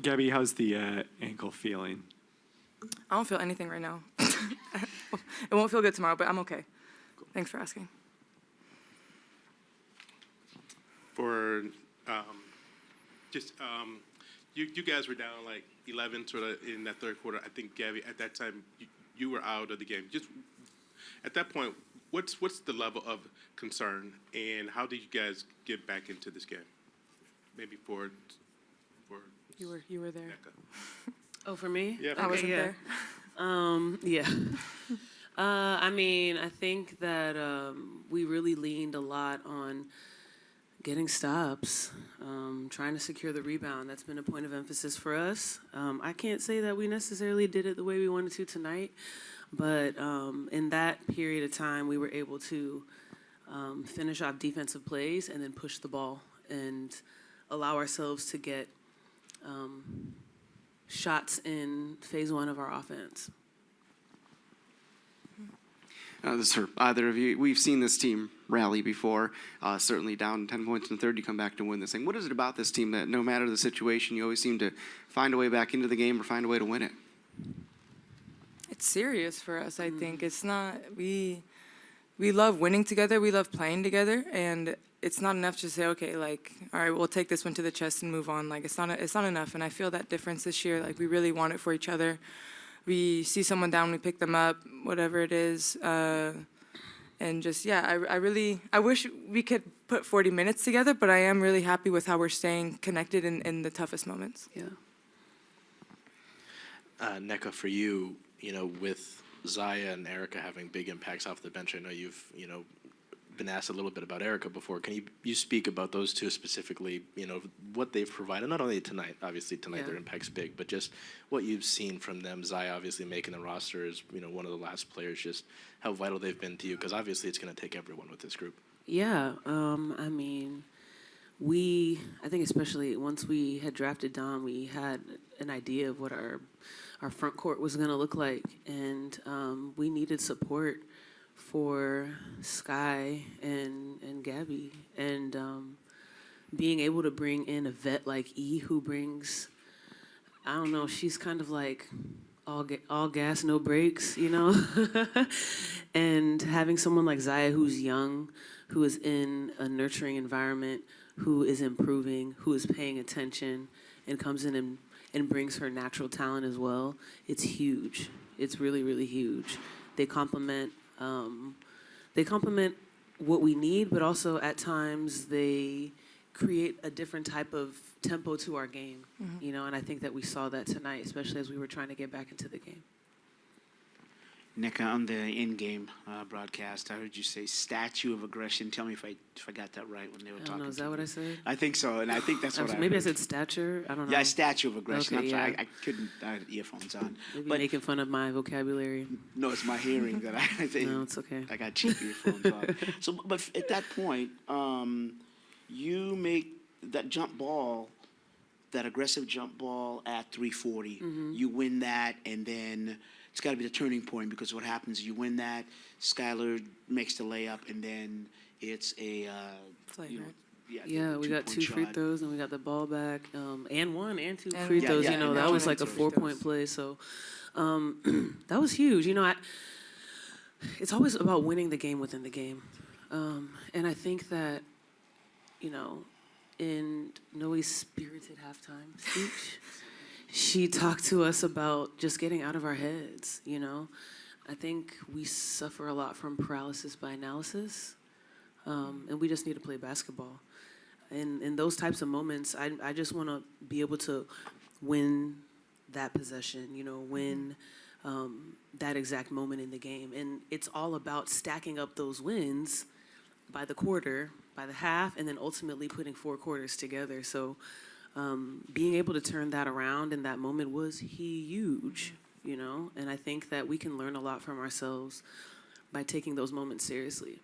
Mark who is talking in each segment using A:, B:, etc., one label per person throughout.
A: Gabby, how's the ankle feeling?
B: I don't feel anything right now. It won't feel good tomorrow, but I'm okay.
A: Cool.
B: Thanks for asking.
C: For you guys were down like 11 sort of in that third quarter. I think, Gabby, at that time you were out of the game. Just at that point, what's the level of concern, and how did you guys get back into this game? Maybe for
B: You were there.
C: Nneka.
D: Oh, for me?
C: Yeah,
B: I wasn't there.
D: Yeah. I mean, I think that we really leaned a lot on getting stops, trying to secure the rebound. That's been a point of emphasis for us. I can't say that we necessarily did it the way we wanted to tonight, but in that period of time, we were able to finish off defensive plays and then push the ball and allow ourselves to get shots in phase one of our offense.
E: This is for either of you. We've seen this team rally before, certainly down 10 points in the third, you come back to win this thing. What is it about this team that no matter the situation, you always seem to find a way back into the game or find a way to win it?
B: It's serious for us, I think. It's not, we love winning together, we love playing together, and it's not enough to say, okay, like, all right, we'll take this one to the chest and move on. Like, it's not enough, and I feel that difference this year. Like, we really want it for each other. We see someone down, we pick them up, whatever it is. And just, yeah, I wish we could put 40 minutes together, but I am really happy with how we're staying connected in the toughest moments.
D: Yeah.
F: Nneka, for you, with Zaya and Erica having big impacts off the bench, I know you've, been asked a little bit about Erica before. Can you speak about those two specifically, what they've provided, not only tonight, obviously tonight their impact's big, but just what you've seen from them. Zaya obviously making the roster is, one of the last players, just how vital they've been to you, because obviously it's going to take everyone with this group.
D: Yeah, I mean, I think especially once we had drafted Dom, we had an idea of what our front court was going to look like, and we needed support for Sky and Gabby, and being able to bring in a vet like E, who brings, I don't know, she's kind of like all gas, no brakes, and having someone like Zaya who's young, who is in a nurturing environment, who is improving, who is paying attention, and comes in and brings her natural talent as well. It's huge. It's really, really huge. They complement what we need, but also at times they create a different type of tempo to our game, and I think that we saw that tonight, especially as we were trying to get back into the game.
G: Nneka, on the in-game broadcast, I heard you say statue of aggression. Tell me if I got that right when they were talking.
D: Is that what I said?
G: I think so, and I think that's what I
D: maybe
G: heard.
D: I said stature. I don't know.
G: Yeah, statue of aggression.
D: Okay,
G: I'm sorry.
D: yeah.
G: I couldn't. I had earphones on.
D: Maybe
G: But
D: making fun of my vocabulary.
G: no, it's my hearing that I think.
D: No, it's okay.
G: I got cheap earphones on. So, but at that point, you make that jump ball, that aggressive jump ball at 340. You win that, and then it's got to be the turning point, because what happens, you win that, Skylar makes the layup, and then it's a
B: Flight, right?
D: Yeah, we got 2 free
G: shot.
D: throws, and we got the ball back, and 1 and 2
B: And
D: free
B: yeah,
D: throws.
G: yeah, and
D: That
G: that
D: was
G: one
D: like a
G: and 2 free
D: 4-point play. So that was huge. It's always about winning the game within the game, and I think that in Noe's spirited halftime speech, she talked to us about just getting out of our heads. I think we suffer a lot from paralysis by analysis, and we just need to play basketball. And in those types of moments, I just want to be able to win that possession, win that exact moment in the game. And it's all about stacking up those wins by the quarter, by the half, and then ultimately putting 4 quarters together. So being able to turn that around in that moment was huge, and I think that we can learn a lot from ourselves by taking those moments seriously.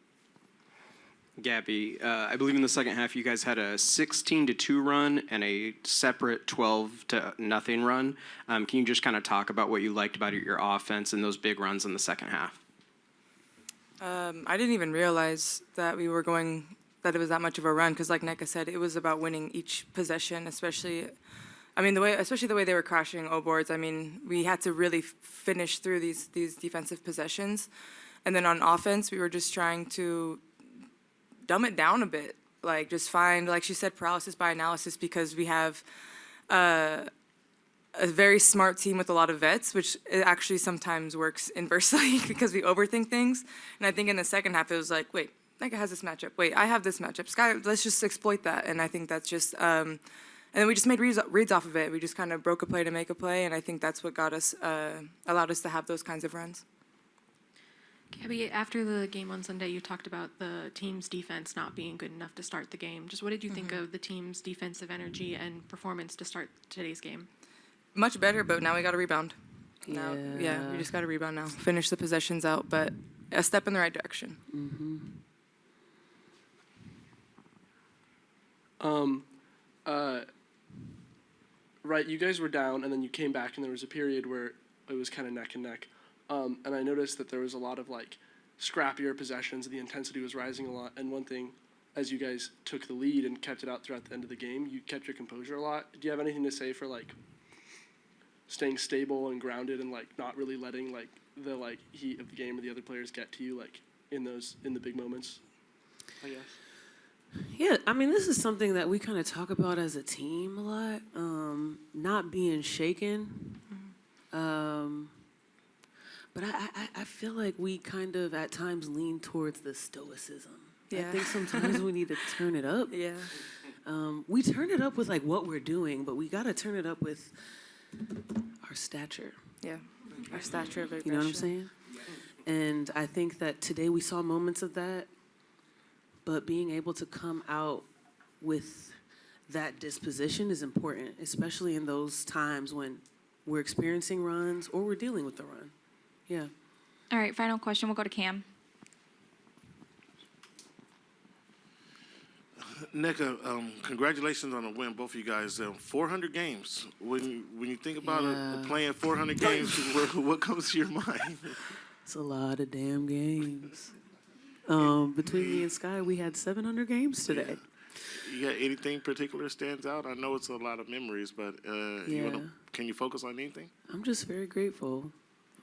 H: Gabby, I believe in the second half you guys had a 16-2 run and a separate 12-0 run. Can you just kind of talk about what you liked about your offense and those big runs in the second half?
B: I didn't even realize that that it was that much of a run, because like Nneka said, it was about winning each possession, especially I mean, especially the way they were crashing O boards. I mean, we had to really finish through these defensive possessions, and then on offense, we were just trying to dumb it down a bit. Like, just find, like she said, paralysis by analysis, because we have a very smart team with a lot of vets, which it actually sometimes works inversely because we overthink things. And I think in the second half, it was like, wait, Nneka has this matchup. Wait, I have this matchup. Sky, let's just exploit that. And I think that's just, and then we just made reads off of it. We just kind of broke a play to make a play, and I think that's what got us, allowed us to have those kinds of runs.
I: Gabby, after the game on Sunday, you talked about the team's defense not being good enough to start the game. Just what did you think of the team's defensive energy and performance to start today's game?
B: Much better, but now we got to rebound. Now,
D: Yeah.
B: we just got to rebound now. Finish the possessions out, but a step in the right direction.
J: Right, you guys were down, and then you came back, and there was a period where it was kind of neck and neck. And I noticed that there was a lot of like scrappier possessions. The intensity was rising a lot. And one thing, as you guys took the lead and kept it out throughout the end of the game, you kept your composure a lot. Do you have anything to say for like staying stable and grounded and like not really letting like the like heat of the game or the other players get to you like in the big moments? I guess.
D: Yeah, I mean, this is something that we kind of talk about as a team a lot, not being shaken. But I feel like we kind of at times lean towards the stoicism. I
B: Yeah.
D: think sometimes we need to turn it up.
B: Yeah.
D: We turn it up with like what we're doing, but we got to turn it up with our stature.
B: Yeah. Our stature of aggression.
D: You know what I'm saying? And I think that today we saw moments of that, but being able to come out with that disposition is important, especially in those times when we're experiencing runs or we're dealing with the run. Yeah.
K: All right, final question. We'll go to Cam.
L: Nneka, congratulations on the win, both of you guys. 400 games. When you think about playing 400 games, what comes to your mind?
D: It's a lot of damn games. Between me and Sky, we had 700 games today.
L: You got anything particular stands out? I know it's a lot of memories, but can you focus on anything?
D: I'm just very grateful.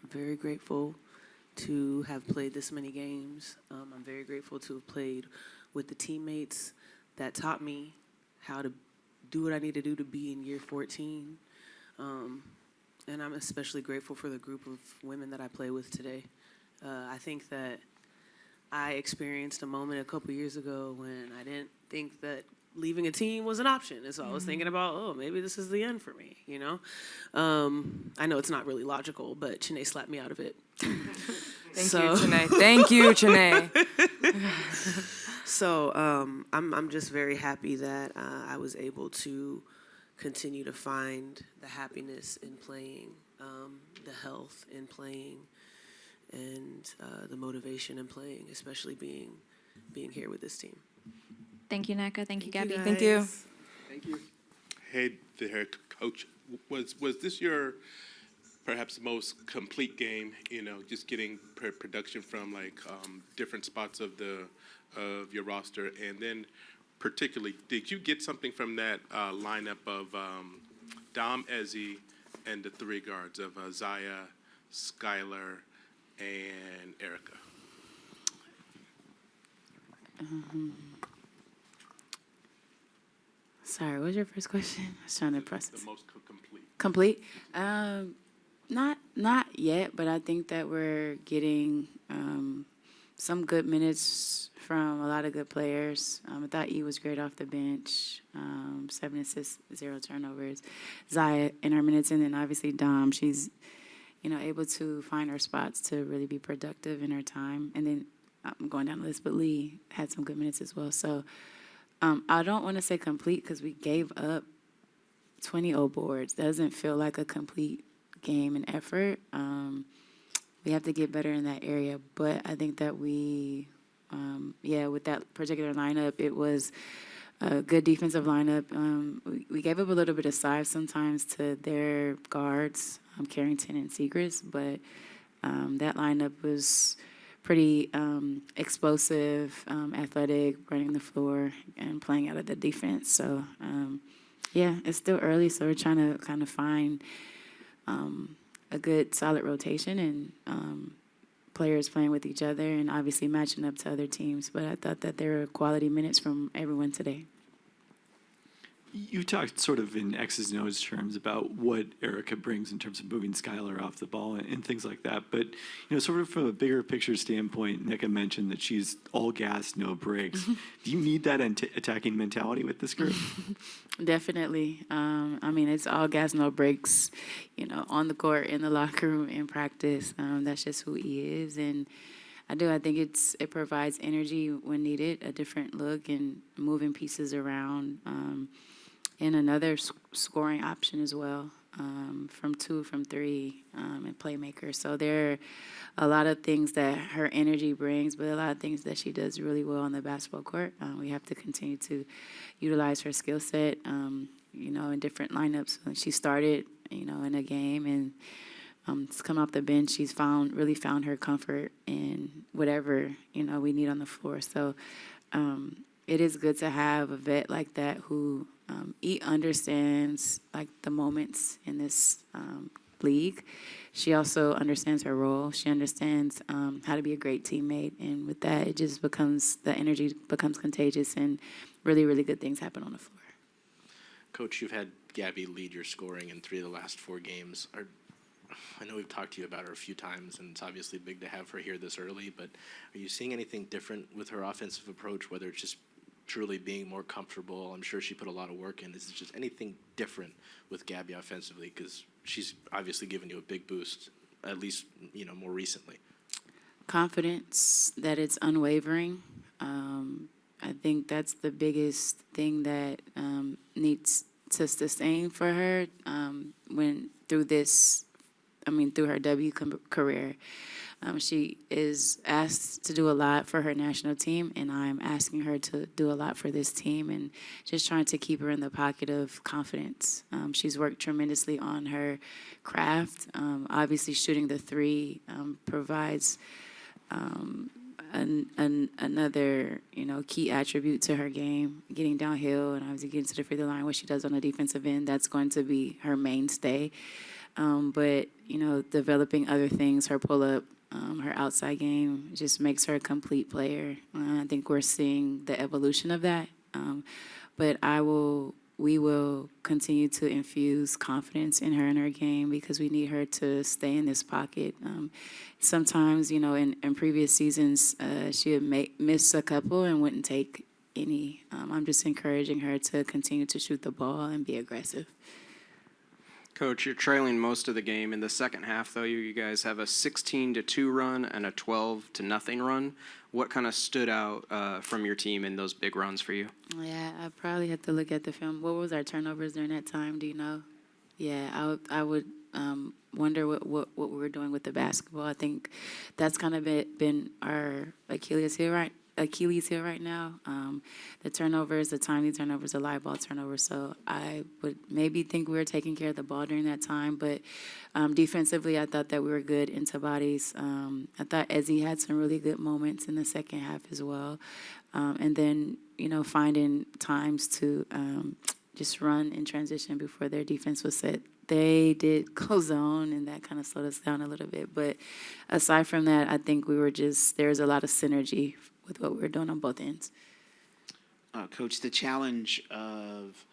D: I'm very grateful to have played this many games. I'm very grateful to have played with the teammates that taught me how to do what I need to do to be in year 14. And I'm especially grateful for the group of women that I play with today. I think that I experienced a moment a couple years ago when I didn't think that leaving a team was an option. And so I was thinking about, oh, maybe this is the end for me, you know? I know it's not really logical, but Chene slapped me out of it.
B: Thank you, Chene. Thank you, Chene.
D: So I'm just very happy that I was able to continue to find the happiness in playing, the health in playing, and the motivation in playing, especially being here with this team.
K: Thank you, Nneka. Thank you, Gabby.
B: Thank you.
J: Thank you.
C: Head coach, was this your perhaps most complete game? You know, just getting production from like different spots of your roster, and then particularly, did you get something from that lineup of Dom, Ezzy, and the three guards of Zaya, Skylar, and Erica?
M: Sorry, what was your first question? I was trying to process.
C: The most complete.
M: Complete? Not yet, but I think that we're getting some good minutes from a lot of good players. I thought E was great off the bench. 7 assists, 0 turnovers. Zaya in her minutes, and then obviously Dom. She's, able to find her spots to really be productive in her time. And then I'm going down the list, but Lee had some good minutes as well. So I don't want to say complete because we gave up 20 O boards. Doesn't feel like a complete game and effort. We have to get better in that area, but I think that we, with that particular lineup, it was a good defensive lineup. We gave up a little bit of size sometimes to their guards, Carrington and Segrist, but that lineup was pretty explosive, athletic, running the floor, and playing out of the defense. So Yeah, it's still early, so we're trying to kind of find a good, solid rotation and players playing with each other and obviously matching up to other teams. But I thought that there were quality minutes from everyone today.
A: You talked sort of in X's and O's terms about what Erica brings in terms of moving Skylar off the ball and things like that. But, sort of from a bigger picture standpoint, Nneka mentioned that she's all gas, no brakes. Do you need that attacking mentality with this group?
M: Definitely. It's all gas, no brakes, on the court, in the locker room, in practice. That's just who he is. And I think it provides energy when needed, a different look and moving pieces around. And another scoring option as well, from 2, from 3, and playmaker. So there are a lot of things that her energy brings, but a lot of things that she does really well on the basketball court. We have to continue to utilize her skill set, in different lineups. She started, in a game, and it's come off the bench. She's really found her comfort in whatever, we need on the floor. So it is good to have a vet like that who he understands like the moments in this league. She also understands her role. She understands how to be a great teammate, and with that, the energy becomes contagious, and really, really good things happen on the floor.
F: Coach, you've had Gabby lead your scoring in 3 of the last 4 games. I know we've talked to you about her a few times, and it's obviously big to have her here this early, but are you seeing anything different with her offensive approach, whether it's just truly being more comfortable? I'm sure she put a lot of work in. Is there just anything different with Gabby offensively? Because she's obviously given you a big boost, at least, more recently.
M: Confidence, that it's unwavering. I think that's the biggest thing that needs to sustain for her through her career. She is asked to do a lot for her national team, and I'm asking her to do a lot for this team and just trying to keep her in the pocket of confidence. She's worked tremendously on her craft. Obviously, shooting the 3 provides another, key attribute to her game, getting downhill and obviously getting to the free throw line, what she does on the defensive end. That's going to be her mainstay. But, developing other things, her pull-up, her outside game just makes her a complete player. I think we're seeing the evolution of that. But we will continue to infuse confidence in her game because we need her to stay in this pocket. Sometimes, in previous seasons, she would miss a couple and wouldn't take any. I'm just encouraging her to continue to shoot the ball and be aggressive.
H: Coach, you're trailing most of the game. In the second half, though, you guys have a 16-2 run and a 12-0 run. What kind of stood out from your team in those big runs for you?
M: Yeah, I probably have to look at the film. What was our turnovers during that time? Do you know? Yeah, I would wonder what we were doing with the basketball. I think that's kind of been our Achilles heel right now. The turnovers, the timely turnovers, the live ball turnovers. So I would maybe think we were taking care of the ball during that time. But defensively, I thought that we were good into bodies. I thought Ezzy had some really good moments in the second half as well. And then, finding times to just run in transition before their defense was set. They did go zone, and that kind of slowed us down a little bit. But aside from that, I think there was a lot of synergy with what we were doing on both ends.
G: Coach, the challenge of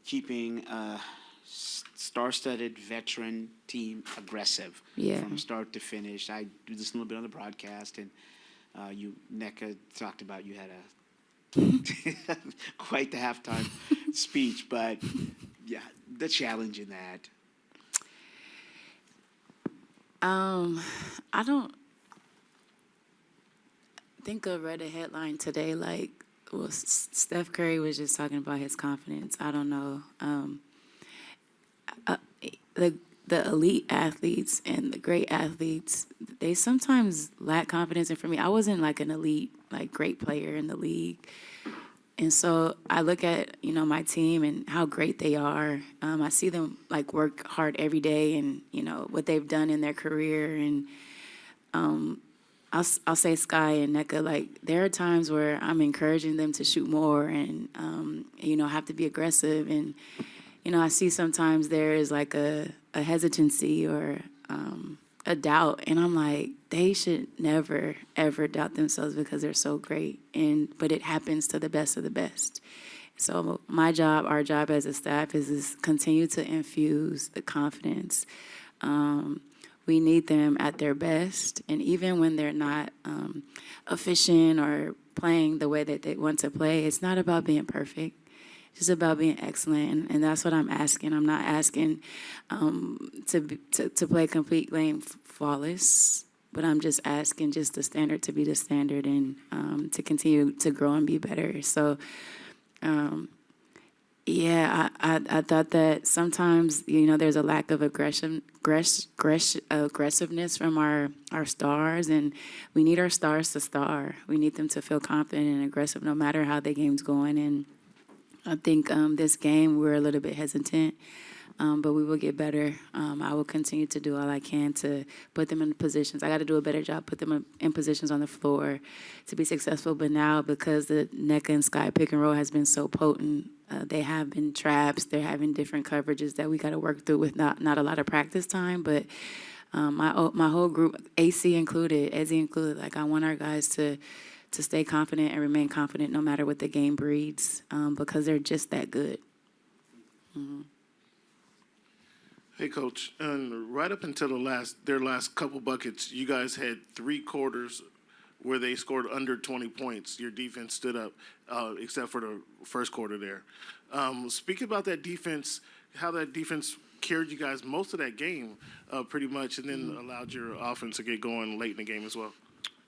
G: keeping a star-studded veteran team aggressive from start to finish. I do this a little bit on the broadcast, and Nneka talked about you had quite the halftime speech, but yeah, the challenge in that.
M: I don't think I read a headline today Steph Curry was just talking about his confidence. I don't know. The elite athletes and the great athletes, they sometimes lack confidence. And for me, I wasn't an elite, great player in the league. And so I look at, my team and how great they are. I see them work hard every day and, what they've done in their career. And I'll say Sky and Nneka, like, there are times where I'm encouraging them to shoot more and, have to be aggressive. And, I see sometimes there is like a hesitancy or a doubt. And I'm like, they should never, ever doubt themselves because they're so great. But it happens to the best of the best. So my job, our job as a staff is continue to infuse the confidence. We need them at their best. And even when they're not efficient or playing the way that they want to play, it's not about being perfect. It's just about being excellent. And that's what I'm asking. I'm not asking to play complete game flawless, but I'm just asking just the standard to be the standard and to continue to grow and be better. So, I thought that sometimes, there's a lack of aggressiveness from our stars, and we need our stars to star. We need them to feel confident and aggressive no matter how the game's going. And I think this game we're a little bit hesitant, but we will get better. I will continue to do all I can to put them in positions. I got to do a better job, put them in positions on the floor to be successful. But now, because the Nneka and Sky pick and roll has been so potent, they have been traps. They're having different coverages that we got to work through with not a lot of practice time. But my whole group, AC included, Ezzy included, like I want our guys to stay confident and remain confident no matter what the game breeds, because they're just that good. Mm-hmm.
L: Hey, Coach, and right up until their last couple buckets, you guys had 3 quarters where they scored under 20 points. Your defense stood up, except for the first quarter there. Speak about that defense, how that defense carried you guys most of that game, pretty much, and then allowed your offense to get going late in the game as well.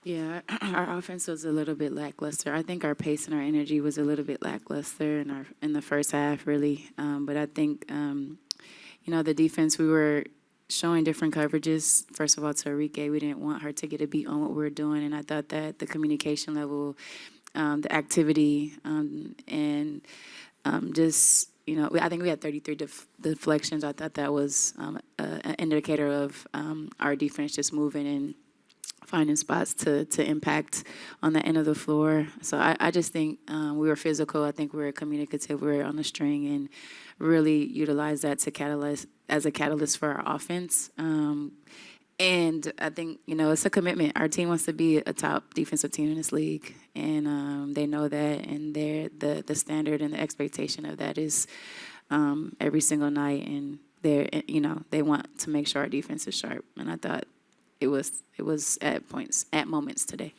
M: Yeah, our offense was a little bit lackluster. I think our pace and our energy was a little bit lackluster in the first half, really. But I think, the defense, we were showing different coverages. First of all, to Arike, we didn't want her to get a beat on what we were doing, and I thought that the communication level, the activity, and just, I think we had 33 deflections. I thought that was an indicator of our defense just moving and finding spots to impact on the end of the floor. So I just think we were physical. I think we were communicative. We were on the string and really utilized that as a catalyst for our offense. And I think, it's a commitment. Our team wants to be a top defensive team in this league, and they know that, and the standard and the expectation of that is every single night, and they want to make sure our defense is sharp. And I thought it was at moments today.